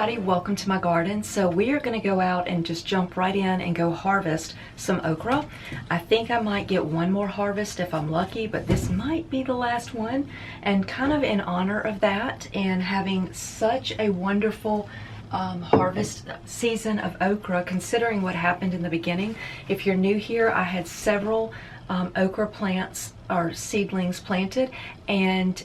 everybody, welcome to my garden. So we are going to go out and just jump right in and go harvest some okra. I think I might get one more harvest if I'm lucky, but this might be the last one. And kind of in honor of that and having such a wonderful harvest season of okra, considering what happened in the beginning. If you're new here, I had several okra plants or seedlings planted, and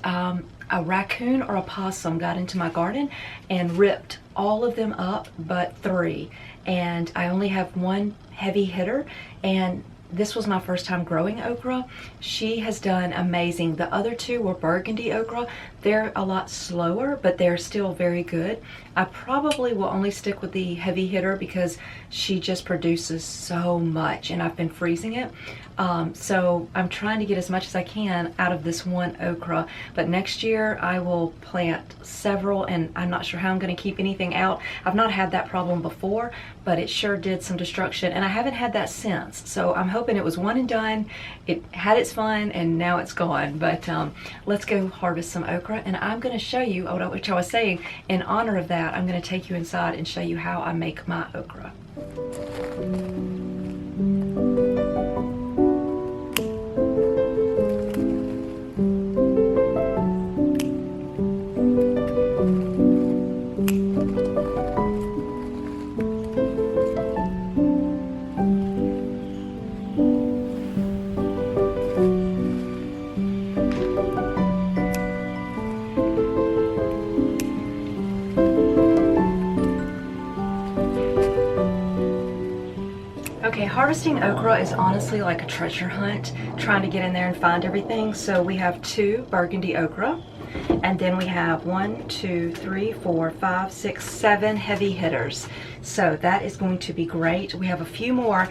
a raccoon or a possum got into my garden and ripped all of them up but 3, and I only have one heavy hitter, and this was my first time growing okra. She has done amazing. The other 2 were burgundy okra. They're a lot slower, but they're still very good. I probably will only stick with the heavy hitter because she just produces so much, and I've been freezing it. So I'm trying to get as much as I can out of this one okra, but next year I will plant several, and I'm not sure how I'm going to keep anything out. I've not had that problem before, but it sure did some destruction, and I haven't had that since. So I'm hoping it was one and done. It had its fun and now it's gone. But let's go harvest some okra, and I'm going to show you, which I was saying, in honor of that, I'm going to take you inside and show you how I make my okra. Okay, harvesting okra is honestly like a treasure hunt, trying to get in there and find everything. So we have 2 burgundy okra, and then we have 1, 2, 3, 4, 5, 6, 7 heavy hitters. So that is going to be great. We have a few more.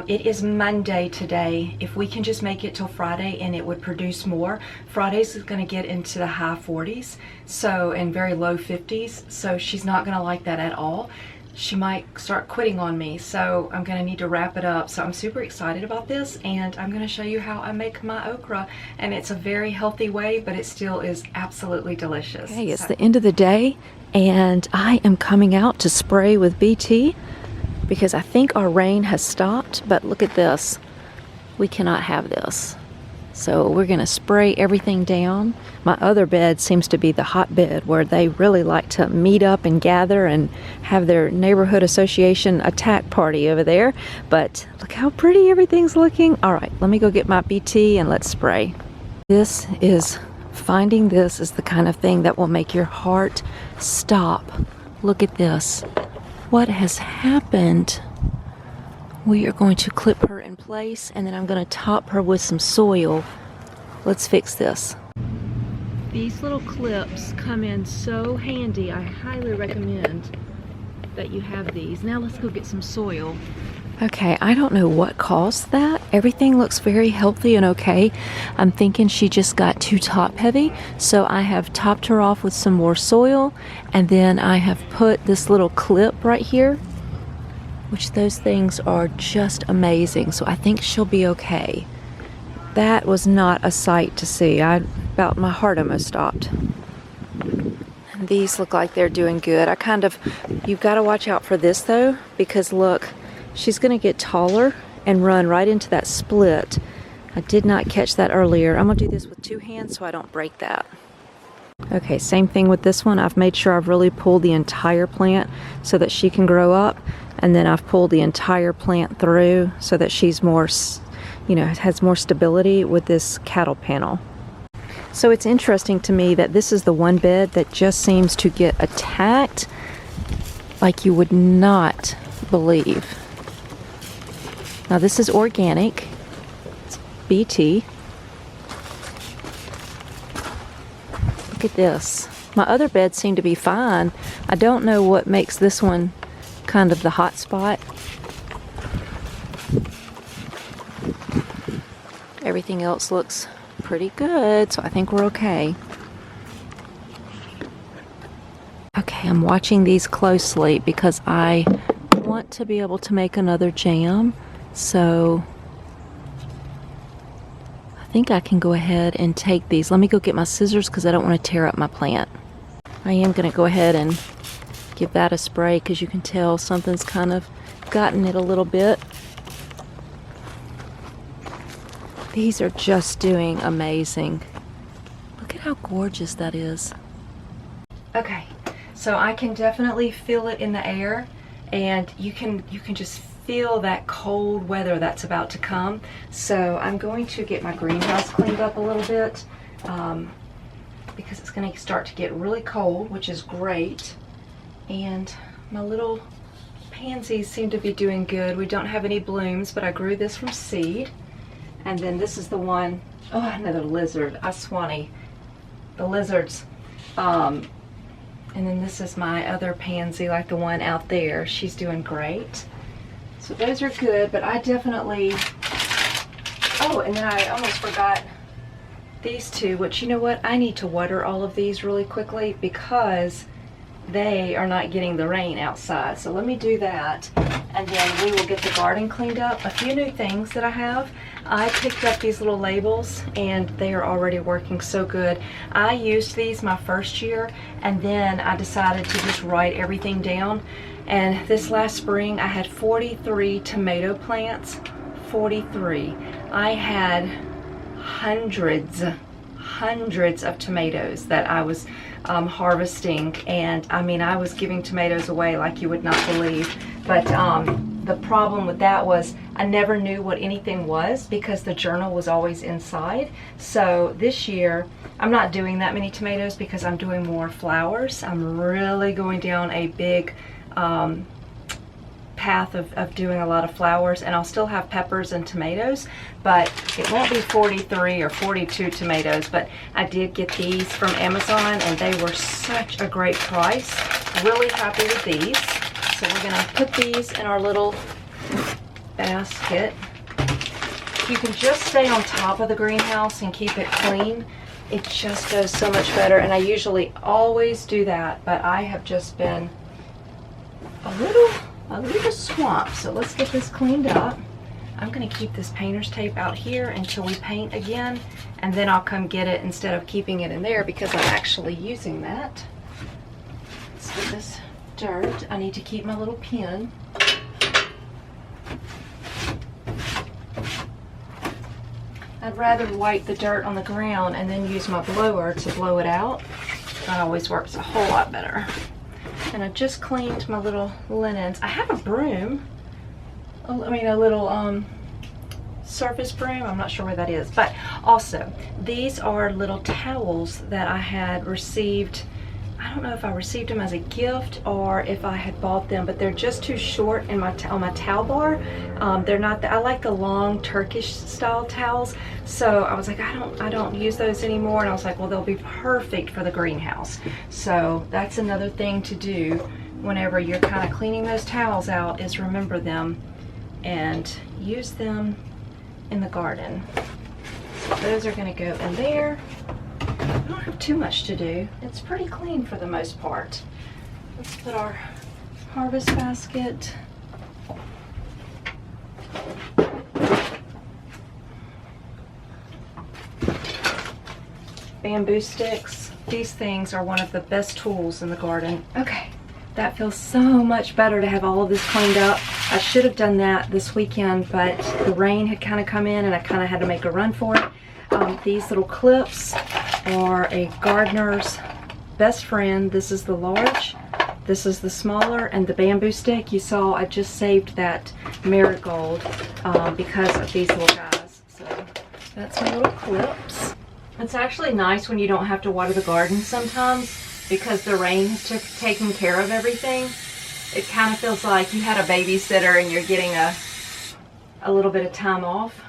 It is Monday today. If we can just make it till Friday and it would produce more. Friday's is going to get into the high 40s, so, and very low 50s, so she's not going to like that at all. She might start quitting on me, so I'm going to need to wrap it up. So I'm super excited about this, and I'm going to show you how I make my okra, and it's a very healthy way, but it still is absolutely delicious. Okay, it's the end of the day, and I am coming out to spray with BT because I think our rain has stopped, but look at this. We cannot have this. So we're going to spray everything down. My other bed seems to be the hotbed where they really like to meet up and gather and have their neighborhood association attack party over there. But look how pretty everything's looking. All right, let me go get my BT and let's spray. Finding this is the kind of thing that will make your heart stop. Look at this. What has happened? We are going to clip her in place, and then I'm going to top her with some soil. Let's fix this. These little clips come in so handy. I highly recommend that you have these. Now let's go get some soil. Okay, I don't know what caused that. Everything looks very healthy and okay. I'm thinking she just got too top heavy, so I have topped her off with some more soil, and then I have put this little clip right here, which those things are just amazing. So I think she'll be okay. That was not a sight to see. My heart almost stopped. And these look like they're doing good. You've got to watch out for this though, because look, she's gonna get taller and run right into that split. I did not catch that earlier. I'm gonna do this with 2 hands so I don't break that. Okay, same thing with this one. I've made sure I've really pulled the entire plant so that she can grow up, and then I've pulled the entire plant through so that she's more, has more stability with this cattle panel. So it's interesting to me that this is the one bed that just seems to get attacked like you would not believe. Now this is organic, it's BT. Look at this. My other beds seem to be fine. I don't know what makes this one kind of the hot spot. Everything else looks pretty good, so I think we're okay. Okay, I'm watching these closely because I want to be able to make another jam, so I think I can go ahead and take these. Let me go get my scissors because I don't want to tear up my plant. I am going to go ahead and give that a spray because you can tell something's kind of gotten it a little bit. These are just doing amazing. Look at how gorgeous that is. Okay, so I can definitely feel it in the air, and you can just feel that cold weather that's about to come. So I'm going to get my greenhouse cleaned up a little bit because it's going to start to get really cold, which is great. And my little pansies seem to be doing good. We don't have any blooms, but I grew this from seed. And then this is the one, oh, another lizard, I swanee, the lizards. And then this is my other pansy, like the one out there. She's doing great. So those are good, but I definitely, oh, and then I almost forgot these two, which, you know what, I need to water all of these really quickly because they are not getting the rain outside. So let me do that, and then we will get the garden cleaned up. A few new things that I have. I picked up these little labels and they are already working so good. I used these my first year, and then I decided to just write everything down. And this last spring I had 43 tomato plants. 43. I had hundreds of tomatoes that I was harvesting, and I mean, I was giving tomatoes away like you would not believe. But the problem with that was I never knew what anything was because the journal was always inside. So this year I'm not doing that many tomatoes because I'm doing more flowers. I'm really going down a big path of doing a lot of flowers, and I'll still have peppers and tomatoes, but it won't be 43 or 42 tomatoes. But I did get these from Amazon, and they were such a great price. Really happy with these. So we're gonna put these in our little basket. You can just stay on top of the greenhouse and keep it clean. It just does so much better, and I usually always do that, but I have just been a little swamp. So let's get this cleaned up. I'm going to keep this painter's tape out here until we paint again, and then I'll come get it instead of keeping it in there because I'm actually using that. Let's get this dirt. I need to keep my little pen. I'd rather wipe the dirt on the ground and then use my blower to blow it out. That always works a whole lot better. And I just cleaned my little linens. I have a broom. I mean, a little surface broom. I'm not sure where that is. But also, these are little towels that I had received. I don't know if I received them as a gift or if I had bought them, but they're just too short in on my towel bar. They're not. I like the long Turkish style towels. So I was like, I don't use those anymore. And I was like, well, they'll be perfect for the greenhouse. So that's another thing to do whenever you're kind of cleaning those towels out, is remember them and use them in the garden. So those are going to go in there. I don't have too much to do. It's pretty clean for the most part. Let's put our harvest basket. Bamboo sticks. These things are one of the best tools in the garden. Okay, that feels so much better to have all of this cleaned up. I should have done that this weekend, but the rain had kind of come in and I kind of had to make a run for it. These little clips are a gardener's best friend. This is the large, this is the smaller, and the bamboo stick. You saw I just saved that marigold because of these little guys. So that's my little clips. It's actually nice when you don't have to water the garden sometimes because the rain has taken care of everything. It kind of feels like you had a babysitter and you're getting a little bit of time off.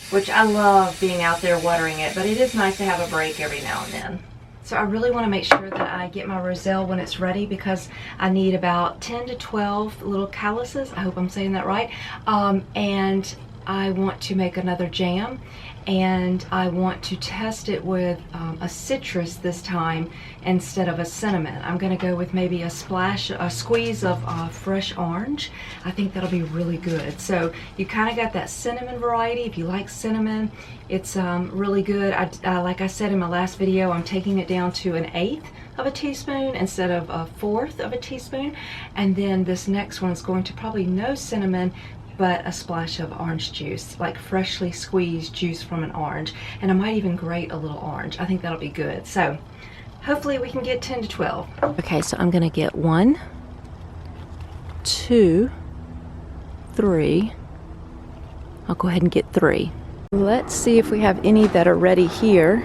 Which I love being out there watering it, but it is nice to have a break every now and then. So I really want to make sure that I get my roselle when it's ready because I need about 10 to 12 little calluses. I hope I'm saying that right. And I want to make another jam, and I want to test it with a citrus this time instead of a cinnamon. I'm going to go with maybe a squeeze of fresh orange. I think that'll be really good. So you kind of got that cinnamon variety. If you like cinnamon, it's really good. Like I said in my last video, I'm taking it down to 1/8 of a teaspoon instead of a fourth of a teaspoon. And then this next one is going to probably no cinnamon, but a splash of orange juice, like freshly squeezed juice from an orange. And I might even grate a little orange. I think that'll be good. So hopefully we can get 10 to 12. Okay, so I'm gonna get 1, 2, 3. I'll go ahead and get 3. Let's see if we have any that are ready here.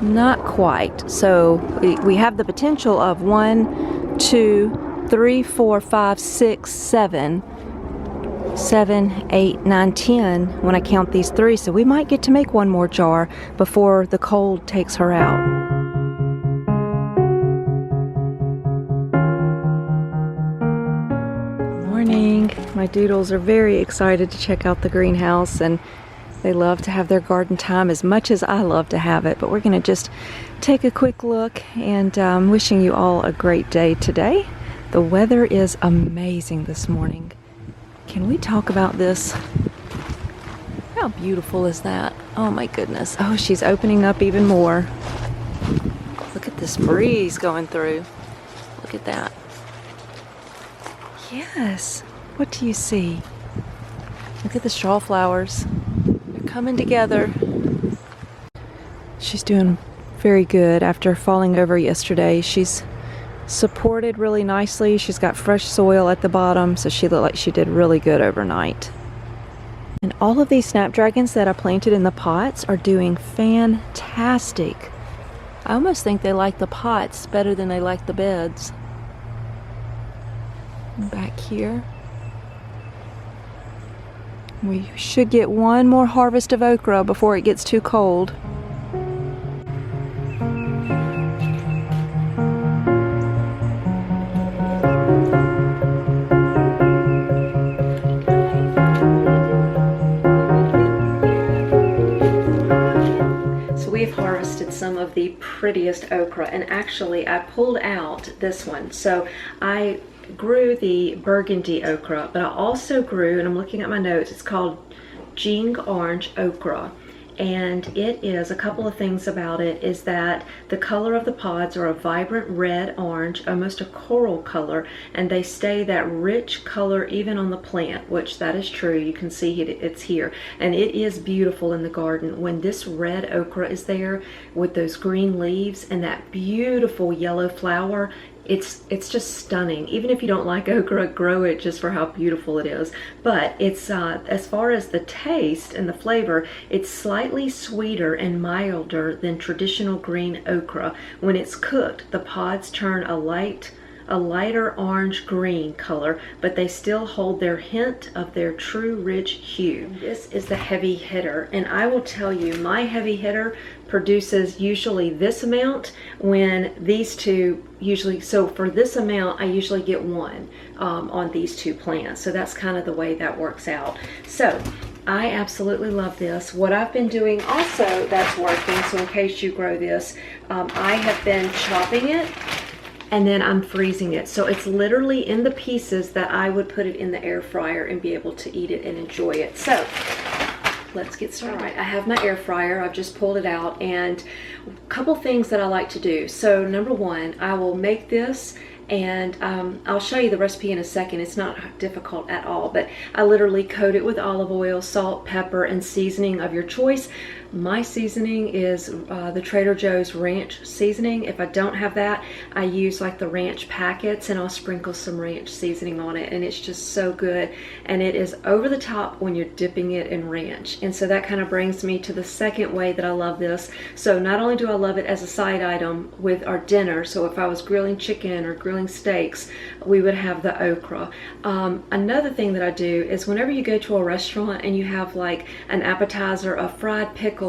Not quite. So we have the potential of 1, 2, 3, 4, 5, 6, 7, 7, 8, 9, 10 when I count these 3. So we might get to make one more jar before the cold takes her out. Morning. My doodles are very excited to check out the greenhouse, and they love to have their garden time as much as I love to have it. But we're going to just take a quick look, and wishing you all a great day today. The weather is amazing this morning. Can we talk about this? How beautiful is that? Oh my goodness. Oh, she's opening up even more. Look at this breeze going through. Look at that. Yes. What do you see? Look at the straw flowers. They're coming together. She's doing very good after falling over yesterday. She's supported really nicely. She's got fresh soil at the bottom, so she looked like she did really good overnight. And all of these snapdragons that I planted in the pots are doing fantastic. I almost think they like the pots better than they like the beds. Back here. We should get one more harvest of okra before it gets too cold. So we've harvested some of the prettiest okra, and actually I pulled out this one. So I grew the burgundy okra, but I also grew, and I'm looking at my notes, it's called Jing Orange Okra. And it is, a couple of things about it is that the color of the pods are a vibrant red orange, almost a coral color, and they stay that rich color even on the plant, which that is true. You can see it's here, and it is beautiful in the garden when this red okra is there with those green leaves and that beautiful yellow flower. It's just stunning. Even if you don't like okra, grow it just for how beautiful it is. But it's as far as the taste and the flavor, it's slightly sweeter and milder than traditional green okra. When it's cooked, the pods turn a lighter orange green color, but they still hold their hint of their true rich hue. This is the heavy hitter, and I will tell you, my heavy hitter produces usually this amount when these two usually, so for this amount I usually get one on these two plants. So that's kind of the way that works out. So I absolutely love this. What I've been doing also that's working, so in case you grow this, I have been chopping it and then I'm freezing it. So it's literally in the pieces that I would put it in the air fryer and be able to eat it and enjoy it. So let's get started. All right, I have my air fryer. I've just pulled it out, and a couple things that I like to do. So number one, I will make this, and I'll show you the recipe in a second. It's not difficult at all, but I literally coat it with olive oil, salt, pepper, and seasoning of your choice. My seasoning is the Trader Joe's ranch seasoning. If I don't have that, I use like the ranch packets, and I'll sprinkle some ranch seasoning on it, and it's just so good. And it is over the top when you're dipping it in ranch. And so that kind of brings me to the second way that I love this. So not only do I love it as a side item with our dinner, so if I was grilling chicken or grilling steaks, we would have the okra. Another thing that I do is whenever you go to a restaurant and you have like an appetizer of fried pickles,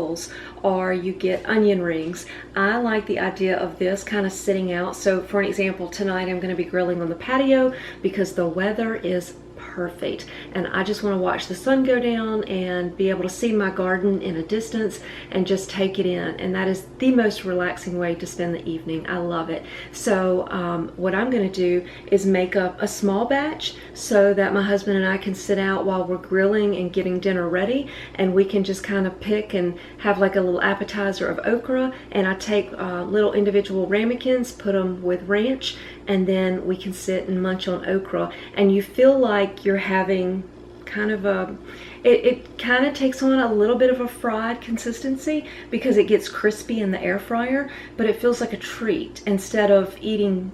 or you get onion rings, I like the idea of this kind of sitting out. So for an example, tonight I'm going to be grilling on the patio because the weather is perfect. And I just want to watch the sun go down and be able to see my garden in a distance and just take it in. And that is the most relaxing way to spend the evening. I love it. So what I'm going to do is make up a small batch so that my husband and I can sit out while we're grilling and getting dinner ready, and we can just kind of pick and have like a little appetizer of okra. And I take little individual ramekins, put them with ranch, and then we can sit and munch on okra, and you feel like you're having kind of a, it kind of takes on a little bit of a fried consistency because it gets crispy in the air fryer, but it feels like a treat instead of eating,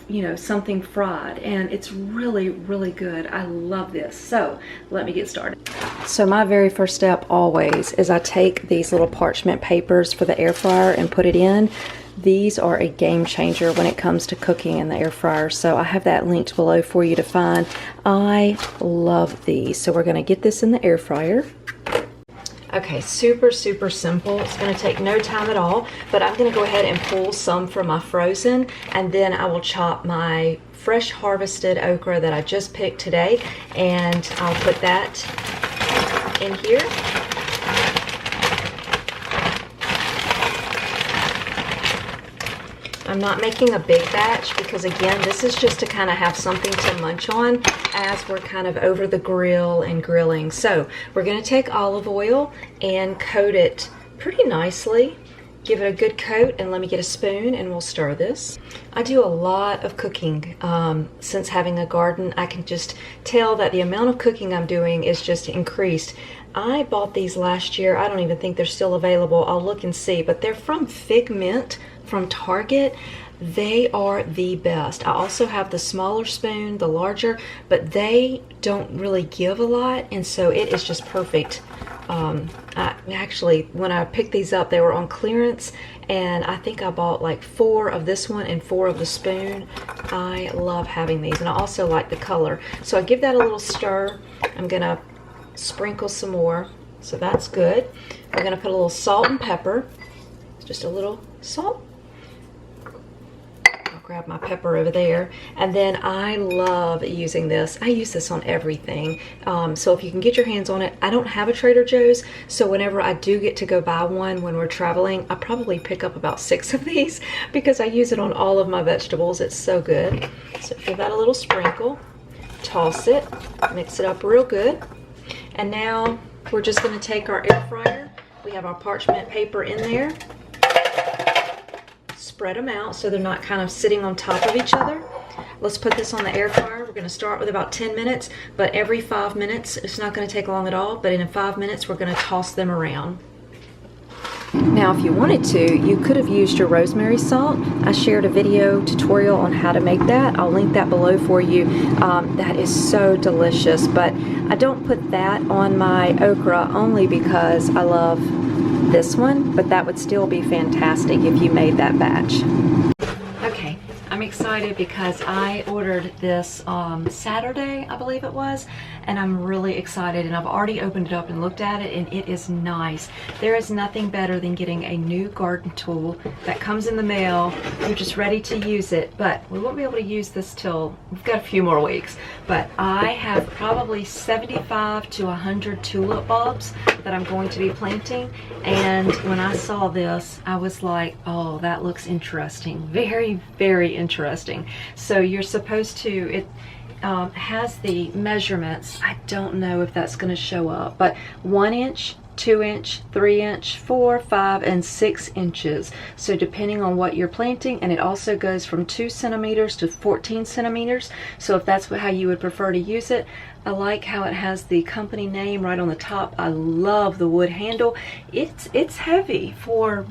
you know, something fried. And it's really, really good. I love this. So let me get started. So my very first step always is I take these little parchment papers for the air fryer and put it in. These are a game changer when it comes to cooking in the air fryer. So I have that linked below for you to find. I love these. So we're going to get this in the air fryer. Okay, super, super simple. It's going to take no time at all, but I'm going to go ahead and pull some from my frozen, and then I will chop my fresh harvested okra that I just picked today, and I'll put that in here. I'm not making a big batch because, again, this is just to kind of have something to munch on as we're kind of over the grill and grilling. So we're going to take olive oil and coat it pretty nicely. Give it a good coat, and let me get a spoon and we'll stir this. I do a lot of cooking. Since having a garden, I can just tell that the amount of cooking I'm doing is just increased. I bought these last year. I don't even think they're still available. I'll look and see, but they're from Figment from Target. They are the best. I also have the smaller spoon, the larger, but they don't really give a lot, and so it is just perfect. Actually, when I picked these up, they were on clearance, and I think I bought like 4 of this one and 4 of the spoon. I love having these, and I also like the color. So I give that a little stir. I'm gonna sprinkle some more, so that's good. We're gonna put a little salt and pepper, just a little salt. Grab my pepper over there, and then I love using this. I use this on everything, so if you can get your hands on it. I don't have a Trader Joe's, so whenever I do get to go buy one when we're traveling, I probably pick up about 6 of these because I use it on all of my vegetables. It's so good. So give that a little sprinkle, toss it, mix it up real good, and now we're just going to take our air fryer. We have our parchment paper in there. Spread them out so they're not kind of sitting on top of each other. Let's put this on the air fryer. We're going to start with about 10 minutes, but every 5 minutes, it's not going to take long at all, but in 5 minutes we're going to toss them around. Now, if you wanted to, you could have used your rosemary salt. I shared a video tutorial on how to make that. I'll link that below for you. That is so delicious, but I don't put that on my okra only because I love this one, but that would still be fantastic if you made that batch. Okay, I'm excited because I ordered this Saturday, I believe it was, and I'm really excited, and I've already opened it up and looked at it, and it is nice. There is nothing better than getting a new garden tool that comes in the mail. You're just ready to use it, but we won't be able to use this till we've got a few more weeks. But I have probably 75 to 100 tulip bulbs that I'm going to be planting, and when I saw this, I was like, oh, that looks interesting. Very, very interesting. So you're supposed to, it has the measurements. I don't know if that's going to show up, but 1 inch, 2 inch, 3 inch, 4, 5, and 6 inches. So depending on what you're planting, and it also goes from 2 centimeters to 14 centimeters. So if that's how you would prefer to use it. I like how it has the company name right on the top. I love the wood handle. It's heavy for,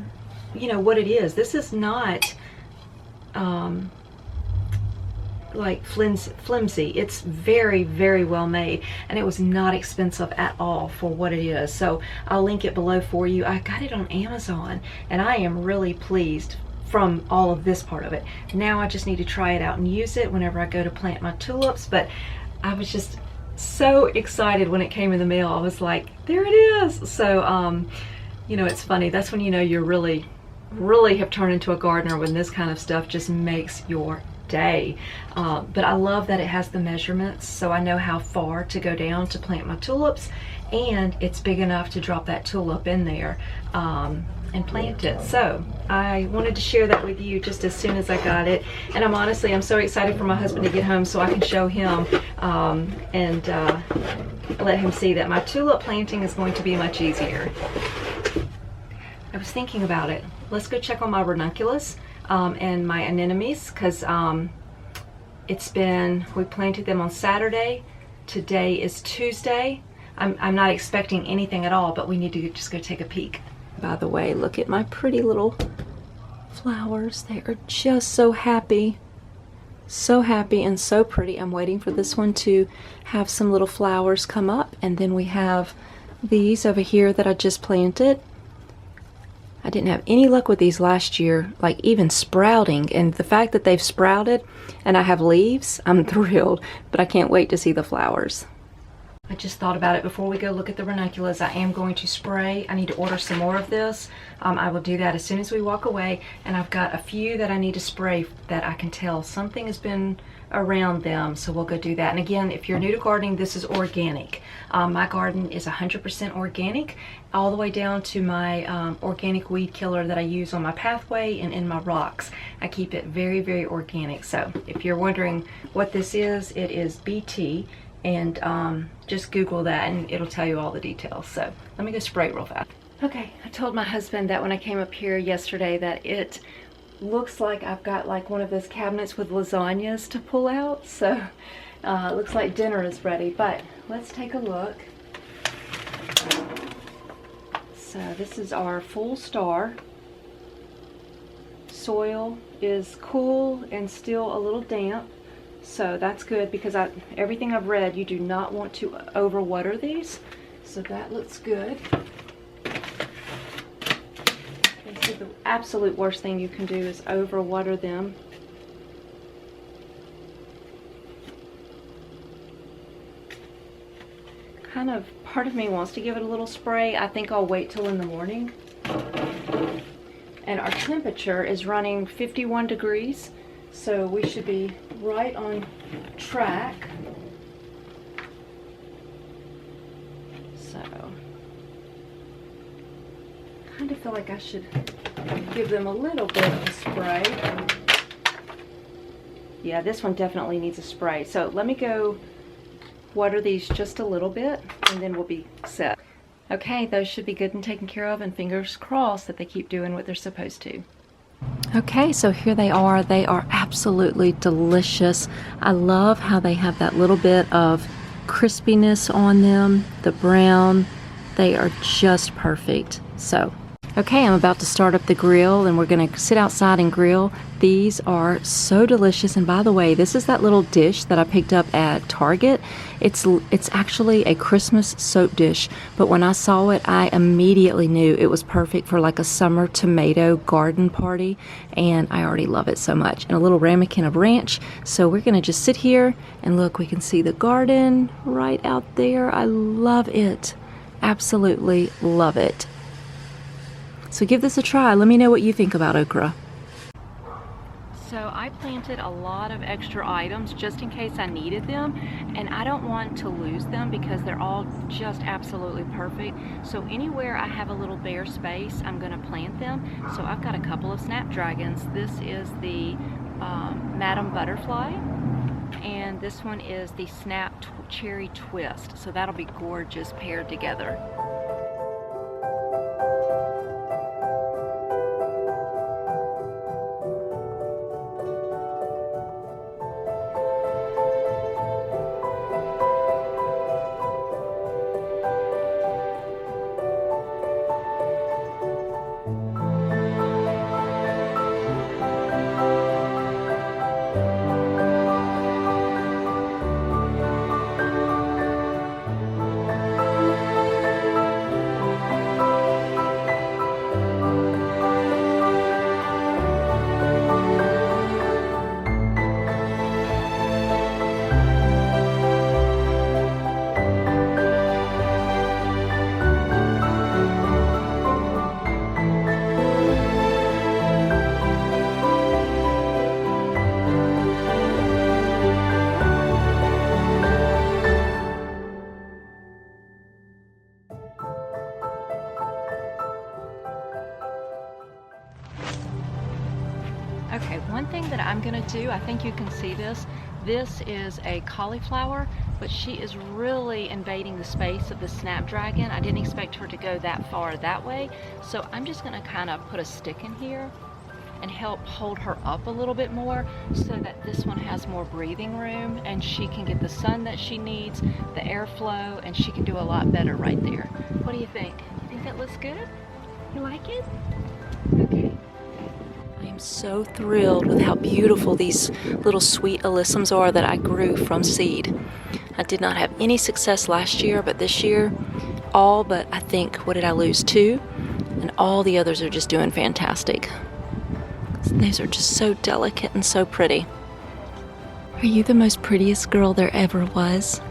you know, what it is. This is not like flimsy. It's very, very well made, and it was not expensive at all for what it is. So I'll link it below for you. I got it on Amazon, and I am really pleased from all of this part of it. Now I just need to try it out and use it whenever I go to plant my tulips. But I was just so excited when it came in the mail. I was like, there it is. So you know, it's funny, that's when you know you're really have turned into a gardener, when this kind of stuff just makes your today. But I love that it has the measurements, so I know how far to go down to plant my tulips, and it's big enough to drop that tulip in there and plant it. So I wanted to share that with you just as soon as I got it, and I'm so excited for my husband to get home so I can show him and let him see that my tulip planting is going to be much easier. I was thinking about it. Let's go check on my ranunculus and my anemones, because we planted them on Saturday. Today is Tuesday. I'm not expecting anything at all, but we need to just go take a peek. By the way, look at my pretty little flowers. They are just so happy. So happy and so pretty. I'm waiting for this one to have some little flowers come up, and then we have these over here that I just planted. I didn't have any luck with these last year, like even sprouting, and the fact that they've sprouted and I have leaves, I'm thrilled, but I can't wait to see the flowers. I just thought about it before we go look at the ranunculus. I am going to spray. I need to order some more of this. I will do that as soon as we walk away, and I've got a few that I need to spray that I can tell something has been around them, so we'll go do that. And again, if you're new to gardening, this is organic. My garden is 100% organic, all the way down to my organic weed killer that I use on my pathway and in my rocks. I keep it very, very organic. So if you're wondering what this is, it is BT, and just Google that and it'll tell you all the details. So let me go spray real fast. Okay, I told my husband that when I came up here yesterday that it looks like I've got like one of those cabinets with lasagnas to pull out. So it looks like dinner is ready, but let's take a look. So this is our full star. Soil is cool and still a little damp. So that's good, because everything I've read, you do not want to overwater these. So that looks good. Okay, so the absolute worst thing you can do is overwater them. Kind of, part of me wants to give it a little spray. I think I'll wait till in the morning. And our temperature is running 51 degrees. So we should be right on track. So, kind of feel like I should give them a little bit of a spray. Yeah, this one definitely needs a spray. So let me go water these just a little bit, and then we'll be set. Okay, those should be good and taken care of, and fingers crossed that they keep doing what they're supposed to. Okay, so here they are. They are absolutely delicious. I love how they have that little bit of crispiness on them, the brown. They are just perfect. So, okay, I'm about to start up the grill, and we're going to sit outside and grill. These are so delicious. And by the way, this is that little dish that I picked up at Target. It's actually a Christmas soap dish, but when I saw it, I immediately knew it was perfect for like a summer tomato garden party, and I already love it so much. And a little ramekin of ranch. So we're going to just sit here and look. We can see the garden right out there. I love it. Absolutely love it. So give this a try. Let me know what you think about okra. So I planted a lot of extra items just in case I needed them, and I don't want to lose them because they're all just absolutely perfect. So anywhere I have a little bare space, I'm going to plant them. So I've got a couple of snapdragons. This is the Madam Butterfly, and this one is the Snap Cherry Twist. So that'll be gorgeous paired together. thing that I'm gonna do, I think you can see this. This is a cauliflower, but she is really invading the space of the snapdragon. I didn't expect her to go that far that way. So I'm just gonna kind of put a stick in here and help hold her up a little bit more so that this one has more breathing room and she can get the sun that she needs, the airflow, and she can do a lot better right there. What do you think? You think that looks good? You like it? Okay. I am so thrilled with how beautiful these little sweet alyssums are that I grew from seed. I did not have any success last year, but this year, all but I think, what did I lose? 2? And all the others are just doing fantastic. These are just so delicate and so pretty. Are you the most prettiest girl there ever was?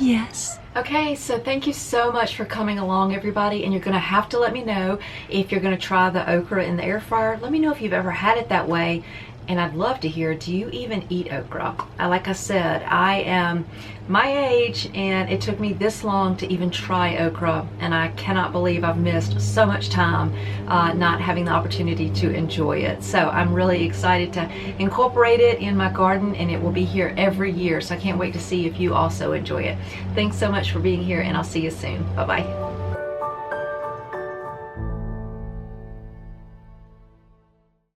Yes. Okay, so thank you so much for coming along, everybody, and you're gonna have to let me know if you're gonna try the okra in the air fryer. Let me know if you've ever had it that way, and I'd love to hear, do you even eat okra? Like I said, I am my age, and it took me this long to even try okra, and I cannot believe I've missed so much time not having the opportunity to enjoy it. So I'm really excited to incorporate it in my garden, and it will be here every year, so I can't wait to see if you also enjoy it. Thanks so much for being here, and I'll see you soon. Bye-bye.